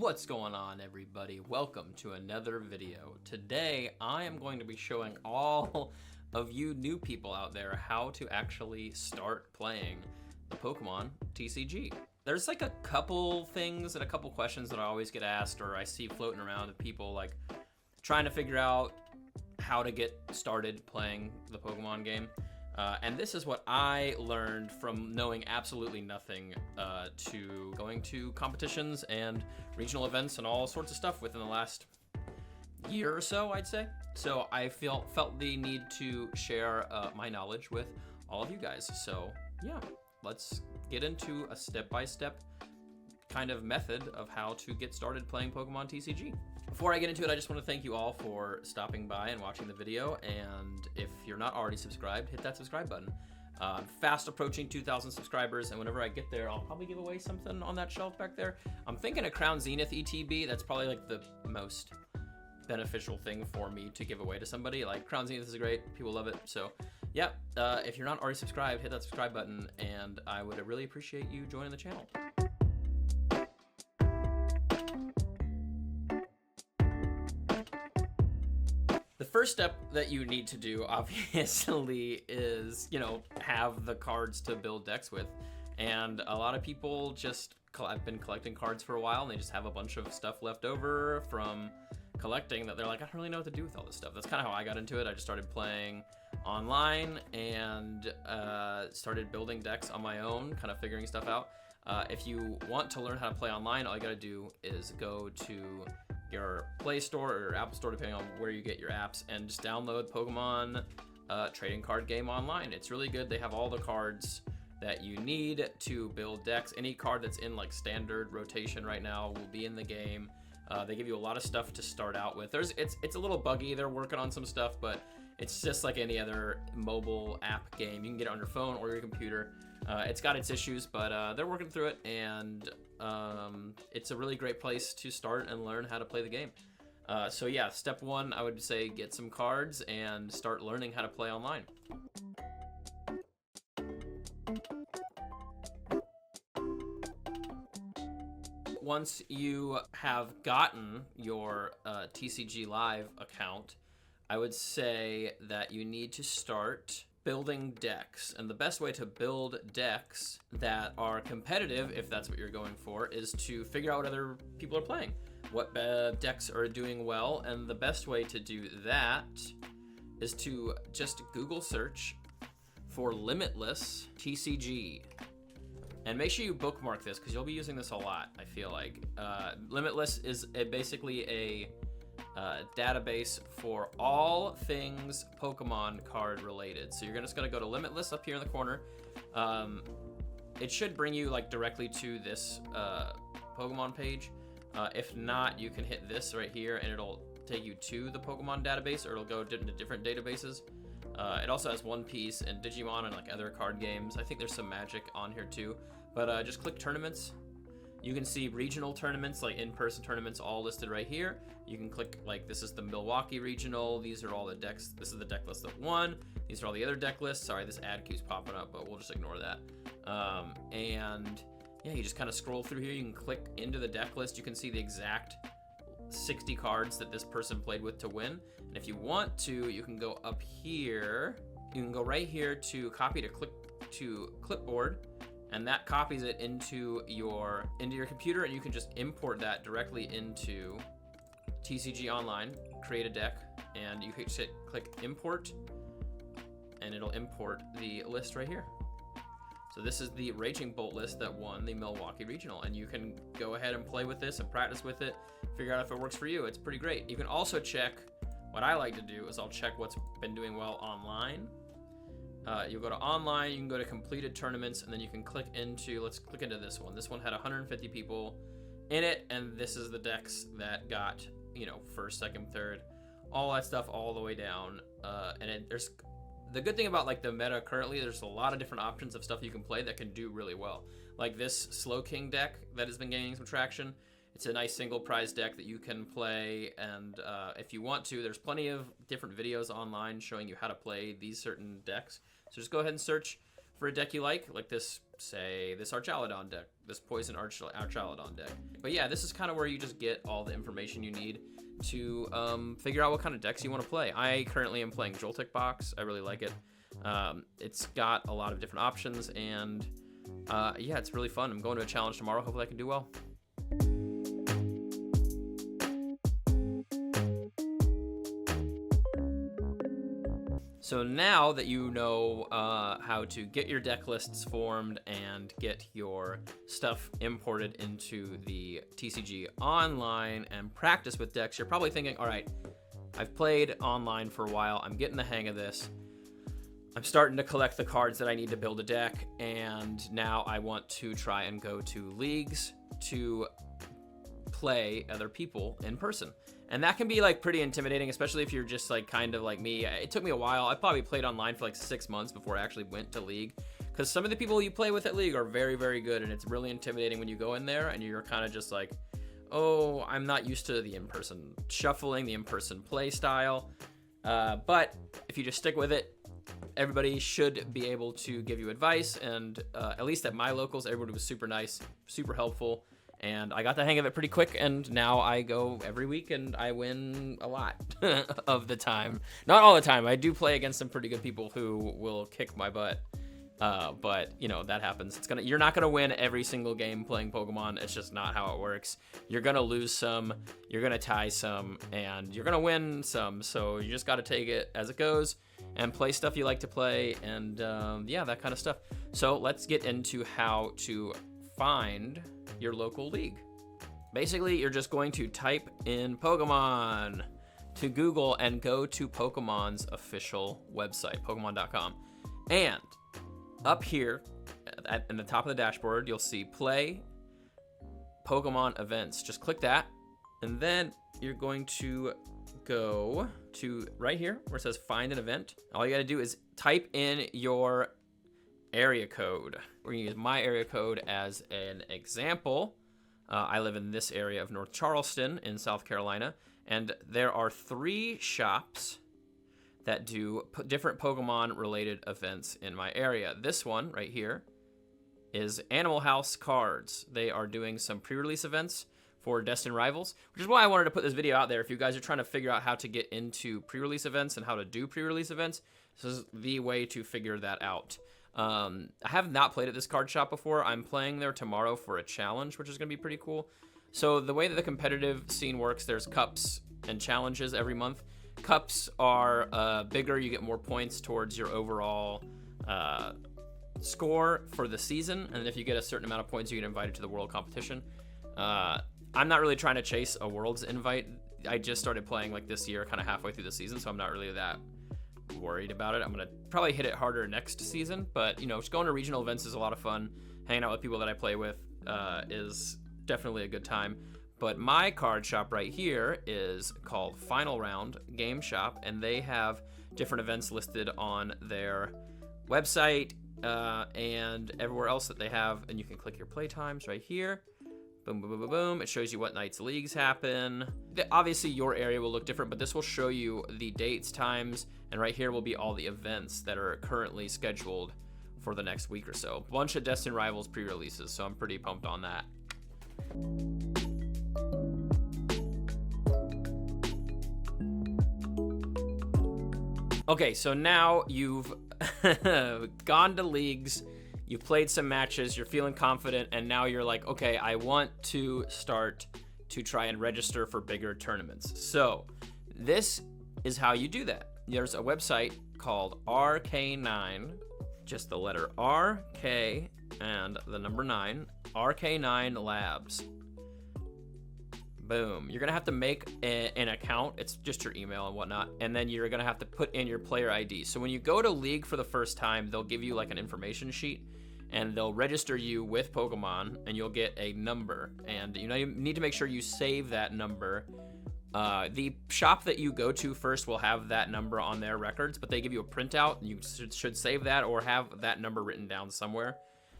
What's going on, everybody? Welcome to another video. Today I am going to be showing all of you new people out there how to actually start playing the Pokemon TCG. There's like a couple things and a couple questions that I always get asked or I see floating around of people like trying to figure out how to get started playing the Pokemon game. And this is what I learned from knowing absolutely nothing to going to competitions and regional events and all sorts of stuff within the last year or so, I'd say. So I felt the need to share my knowledge with all of you guys. So yeah, let's get into a step-by-step kind of method of how to get started playing Pokemon TCG. Before I get into it, I just want to thank you all for stopping by and watching the video, and if you're not already subscribed, hit that subscribe button. Fast approaching 2,000 subscribers, and whenever I get there, I'll probably give away something on that shelf back there. I'm thinking a Crown Zenith ETB. That's probably like the most beneficial thing for me to give away to somebody. Like, Crown Zenith is great, people love it. So yeah, if you're not already subscribed, hit that subscribe button, and I would really appreciate you joining the channel. The first step that you need to do, obviously, is, have the cards to build decks with. And a lot of people I've been collecting cards for a while, and they just have a bunch of stuff left over from collecting that they're like, I don't really know what to do with all this stuff. That's kind of how I got into it. I just started playing online and started building decks on my own, kind of figuring stuff out. If you want to learn how to play online, all you gotta do is go to your Play Store or Apple Store, depending on where you get your apps, and just download Pokemon Trading Card Game Online. It's really good. They have all the cards that you need to build decks. Any card that's in like standard rotation right now will be in the game. They give you a lot of stuff to start out with. It's a little buggy. They're working on some stuff, but it's just like any other mobile app game. You can get it on your phone or your computer. It's got its issues, but they're working through it, and it's a really great place to start and learn how to play the game. So yeah, step one, I would say get some cards and start learning how to play online. Once you have gotten your TCG Live account, I would say that you need to start building decks. And the best way to build decks that are competitive, if that's what you're going for, is to figure out what other people are playing, what decks are doing well. And the best way to do that is to just Google search for Limitless TCG. And make sure you bookmark this because you'll be using this a lot, I feel like. Limitless is basically a database for all things Pokemon card related. So you're just gonna go to Limitless up here in the corner. It should bring you like directly to this Pokemon page. If not, you can hit this right here and it'll take you to the Pokemon database, or it'll go into different databases. It also has One Piece and Digimon and like other card games. I think there's some Magic on here too. But just click tournaments. You can see regional tournaments, like in-person tournaments, all listed right here. You can click, like, this is the Milwaukee Regional. These are all the decks. This is the deck list that won. These are all the other deck lists. Sorry, this ad keeps popping up, but we'll just ignore that. And yeah, you just kind of scroll through here. You can click into the deck list. You can see the exact 60 cards that this person played with to win. And if you want to, you can go up here. You can go right here to copy to clipboard. And that copies it into your computer, and you can just import that directly into TCG Online, create a deck, and you can click import, and it'll import the list right here. So this is the Raging Bolt list that won the Milwaukee Regional, and you can go ahead and play with this and practice with it, figure out if it works for you. It's pretty great. You can also check, what I like to do is I'll check what's been doing well online. You'll go to online, you can go to completed tournaments, and then you can click into, let's click into this one. This one had 150 people in it, and this is the decks that got, first, second, third, all that stuff all the way down. There's the good thing about like the meta currently, there's a lot of different options of stuff you can play that can do really well. Like this Slowking deck that has been gaining some traction. It's a nice single prize deck that you can play, and if you want to, there's plenty of different videos online showing you how to play these certain decks. So just go ahead and search for a deck you like this, say, this Archaludon deck, this Poison Archaludon deck. But yeah, this is kind of where you just get all the information you need to figure out what kind of decks you want to play. I currently am playing Joltik Box. I really like it. It's got a lot of different options, and yeah, it's really fun. I'm going to a challenge tomorrow. Hopefully I can do well. So now that you know how to get your deck lists formed and get your stuff imported into the TCG Online and practice with decks, you're probably thinking, all right, I've played online for a while. I'm getting the hang of this. I'm starting to collect the cards that I need to build a deck, and now I want to try and go to leagues to play other people in person. And that can be like pretty intimidating, especially if you're just like kind of like me. It took me a while. I probably played online for like 6 months before I actually went to league, because some of the people you play with at league are very, very good, and it's really intimidating when you go in there and you're kind of just like, oh, I'm not used to the in-person shuffling, the in-person play style. But if you just stick with it, everybody should be able to give you advice. And at least at my locals, everybody was super nice, super helpful. And I got the hang of it pretty quick, and now I go every week and I win a lot of the time. Not all the time. I do play against some pretty good people who will kick my butt. But you know, that happens. You're not gonna win every single game playing Pokemon. It's just not how it works. You're gonna lose some, you're gonna tie some, and you're gonna win some. So you just gotta take it as it goes and play stuff you like to play, and yeah, that kind of stuff. So let's get into how to find your local league. Basically, you're just going to type in Pokemon to Google and go to Pokemon's official website, Pokemon.com. And up here in the top of the dashboard, you'll see Play Pokemon Events. Just click that, and then you're going to go to right here where it says Find an Event. All you got to do is type in your area code. We're gonna use my area code as an example. I live in this area of North Charleston in South Carolina, and there are 3 shops that do different Pokemon related events in my area. This one right here is Animal House Cards. They are doing some pre-release events for Destined Rivals, which is why I wanted to put this video out there. If you guys are trying to figure out how to get into pre-release events and how to do pre-release events, this is the way to figure that out. I have not played at this card shop before. I'm playing there tomorrow for a challenge, which is going to be pretty cool. So the way that the competitive scene works, there's cups and challenges every month. Cups are bigger. You get more points towards your overall score for the season. And if you get a certain amount of points, you get invited to the world competition. I'm not really trying to chase a world's invite. I just started playing like this year, kind of halfway through the season, so I'm not really that worried about it. I'm gonna probably hit it harder next season, but you know, just going to regional events is a lot of fun. Hanging out with people that I play with is definitely a good time. But my card shop right here is called Final Round Game Shop, and they have different events listed on their website and everywhere else that they have, and you can click your play times right here. Boom, boom, boom, boom, boom. It shows you what nights leagues happen. Obviously, your area will look different, but this will show you the dates, times, and right here will be all the events that are currently scheduled for the next week or so. Bunch of Destined Rivals pre-releases, so I'm pretty pumped on that. Okay, so now you've gone to leagues, you've played some matches, you're feeling confident, and now you're like, okay, I want to start to try and register for bigger tournaments. So this is how you do that. There's a website called RK9, just the letter RK and the number 9, RK9 Labs. Boom. You're going to have to make an account. It's just your email and whatnot. And then you're going to have to put in your player ID. So when you go to League for the first time, they'll give you like an information sheet, and they'll register you with Pokemon, and you'll get a number. And you need to make sure you save that number. The shop that you go to first will have that number on their records, but they give you a printout. You should save that or have that number written down somewhere.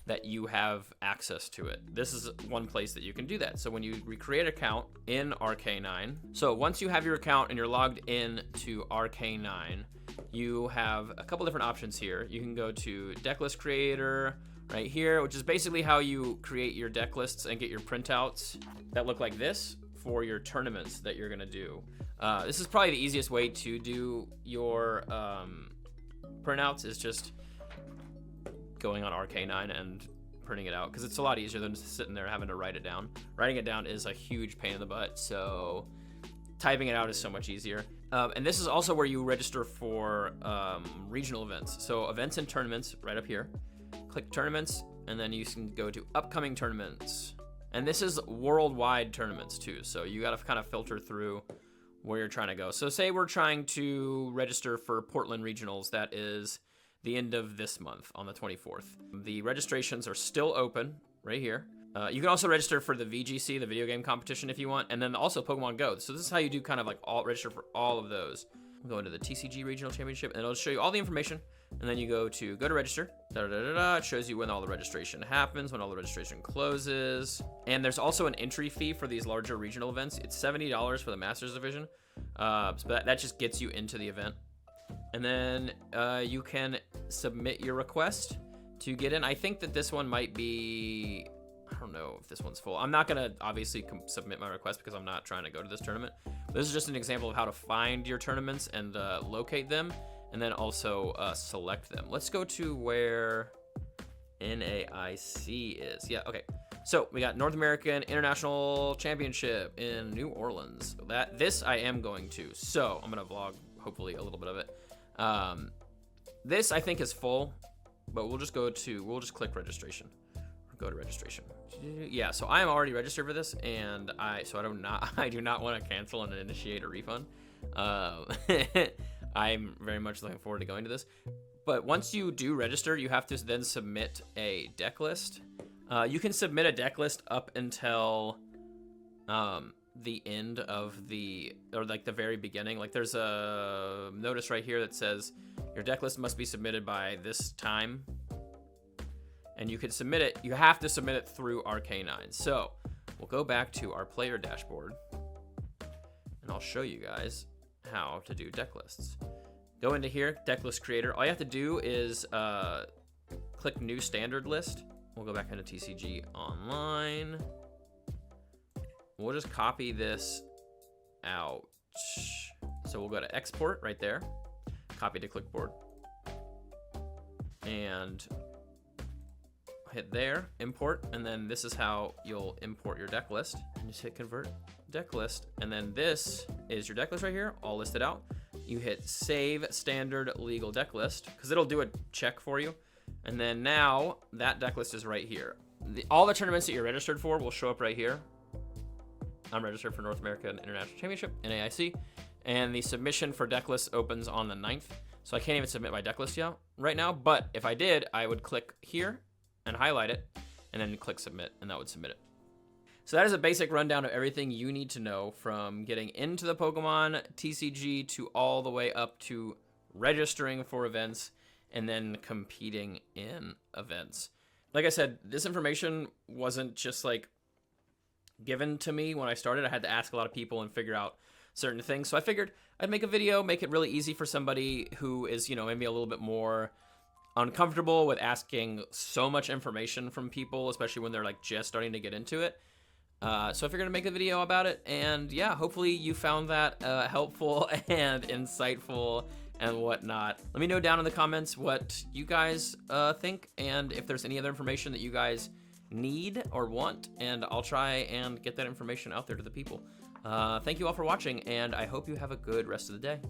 that you have access to it. This is one place that you can do that. So when you recreate an account in Arcanine, so once you have your account and you're logged in to Arcanine, you have a couple different options here. You can go to deck list creator right here, which is basically how you create your deck lists and get your printouts that look like this for your tournaments that you're gonna do. This is probably the easiest way to do your printouts, is just going on Arcanine and printing it out, because it's a lot easier than just sitting there having to write it down. Writing it down is a huge pain in the butt, so typing it out is so much easier. And this is also where you register for regional events. So events and tournaments right up here. Click tournaments, and then you can go to upcoming tournaments. And this is worldwide tournaments too, so you gotta kind of filter through where you're trying to go. So say we're trying to register for Portland Regionals, that is the end of this month on the 24th. The registrations are still open right here. You can also register for the VGC, the video game competition, if you want, and then also Pokemon Go. So this is how you do kind of like register for all of those. We'll go into the TCG Regional Championship, and it'll show you all the information. And then you go to register. It shows you when all the registration happens, when all the registration closes. And there's also an entry fee for these larger regional events. It's $70 for the Masters Division. So that just gets you into the event. And then you can submit your request to get in. I think that this one might be, I don't know if this one's full. I'm not gonna obviously submit my request because I'm not trying to go to this tournament. But this is just an example of how to find your tournaments and locate them, and then also select them. Let's go to where NAIC is. Yeah, okay. So we got North American International Championship in New Orleans. This I am going to. So I'm gonna vlog hopefully a little bit of it. This I think is full, but we'll just click registration. Go to registration. Yeah, so I am already registered for this, and I do not want to cancel and initiate a refund. I'm very much looking forward to going to this. But once you do register, you have to then submit a deck list. You can submit a deck list up until the end of like the very beginning. Like there's a notice right here that says your deck list must be submitted by this time. And you can submit it, you have to submit it through Arcanine. So we'll go back to our player dashboard, and I'll show you guys how to do deck lists. Go into here, deck list creator. All you have to do is click new standard list. We'll go back into TCG Online. We'll just copy this out. So we'll go to export right there, copy to clipboard, and hit there, import, and then this is how you'll import your deck list. And just hit convert deck list, and then this is your deck list right here, all listed out. You hit save standard legal deck list, because it'll do a check for you. And then now that deck list is right here. All the tournaments that you're registered for will show up right here. I'm registered for North American International Championship, NAIC, and the submission for deck list opens on the 9th. So I can't even submit my deck list yet right now, but if I did, I would click here and highlight it, and then click submit, and that would submit it. So that is a basic rundown of everything you need to know, from getting into the Pokemon TCG to all the way up to registering for events and then competing in events. Like I said, this information wasn't just like given to me when I started. I had to ask a lot of people and figure out certain things. So I figured I'd make a video, make it really easy for somebody who is, maybe a little bit more uncomfortable with asking so much information from people, especially when they're like just starting to get into it. So I figured to make a video about it, and yeah, hopefully you found that helpful and insightful and whatnot. Let me know down in the comments what you guys think, and if there's any other information that you guys need or want, and I'll try and get that information out there to the people. Thank you all for watching, and I hope you have a good rest of the day.